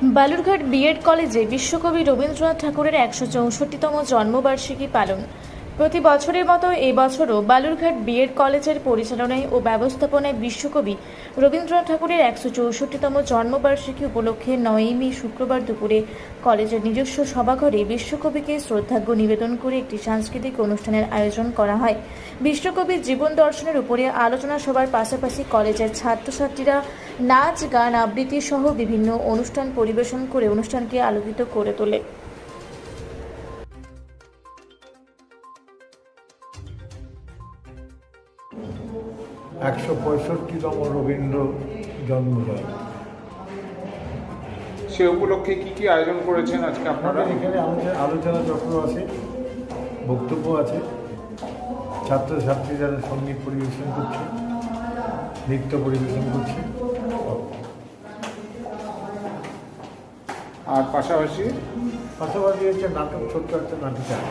Balurghat B Ed কলেজে বিশ্বকবি রবীন্দ্রনাথ ঠাকুরের ১৬৪তম জন্মবার্ষিকী পালন। প্রতি বছরের মতো এই বছরও বালুরঘাট বিএড কলেজের পরিচালনায় ও ব্যবস্থাপনায় বিশ্বকবি রবীন্দ্রনাথ ঠাকুরের ১৬৪তম জন্মবার্ষিকী উপলক্ষে ৯ই মে শুক্রবার দুপুরে কলেজের নিজস্ব সভাঘরে বিশ্বকবিকে শ্রদ্ধার্ঘ্য নিবেদন করে একটি সাংস্কৃতিক অনুষ্ঠানের আয়োজন করা হয়। বিশ্বকবির জীবন দর্শনের উপরে আলোচনা সভার পাশাপাশি কলেজের ছাত্রছাত্রীরা নাচ, গান, আবৃত্তি সহ বিভিন্ন অনুষ্ঠান পরিবেশন করে অনুষ্ঠানকে আলোকিত করে তোলে। একশো ৬৫তম রবীন্দ্র জন্মজয়ন্তী। সে উপলক্ষে কি কি আয়োজন করেছেন আজকে আপনারা? আপনাদের এখানে আমাদের আলোচনা চক্র আছে, বক্তব্য আছে, ছাত্রছাত্রীরা সঙ্গীত পরিবেশন করছে, নৃত্য পরিবেশন করছে, আর পাশাপাশি হচ্ছে নাটক, ছোট্ট একটা নাটক আছে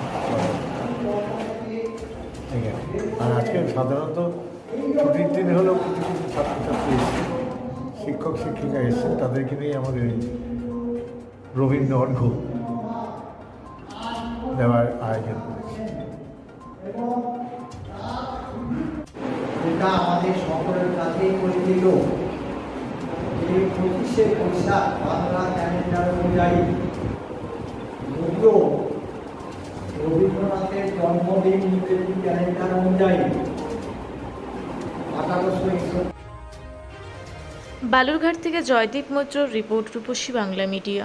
এখানে। আর আজকে সাধারণত ছুটির দিন হলেও কিছু কিছু ছাত্রছাত্রী এসছে, শিক্ষক শিক্ষিকা এসছেন, তাদেরকে নিয়ে আমাদের এই রবীন্দ্র অর্ঘ্য দেওয়ার আয়োজন করেছি। এটা আমাদের সকলের কাছেই পরিচিত। এই ২৫শে বৈশাখ বাংলা ক্যালেন্ডার অনুযায়ী যদিও রবীন্দ্রনাথের জন্মদিন ইংরেজি ক্যালেন্ডার অনুযায়ী ১৮৬১। বালুরঘাট থেকে জয়দীপ মৈত্রর রিপোর্ট, রূপসী বাংলা মিডিয়া।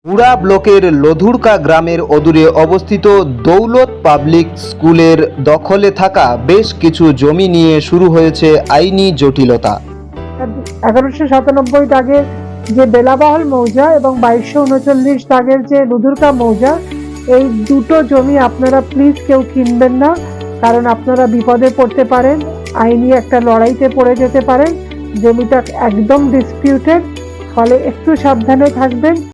পুরা ব্লকের লধুরকা গ্রামের অদূরে অবস্থিত দৌলত পাবলিক স্কুলের দখলে থাকা বেশ কিছু জমি নিয়ে শুরু হয়েছে আইনি জটিলতা। ১১৯৭ দাগের যে বেলাবহল মৌজা এবং ২২৩৯ দাগের যে লুধুরকা মৌজা, এই দুটো জমি আপনারা প্লিজ কেউ কিনবেন না, কারণ আপনারা বিপদে পড়তে পারেন, আইনি একটা লড়াইতে পড়ে যেতে পারেন। জমিটা একদম ডিসপিউটেড, ফলে একটু সাবধানে থাকবেন।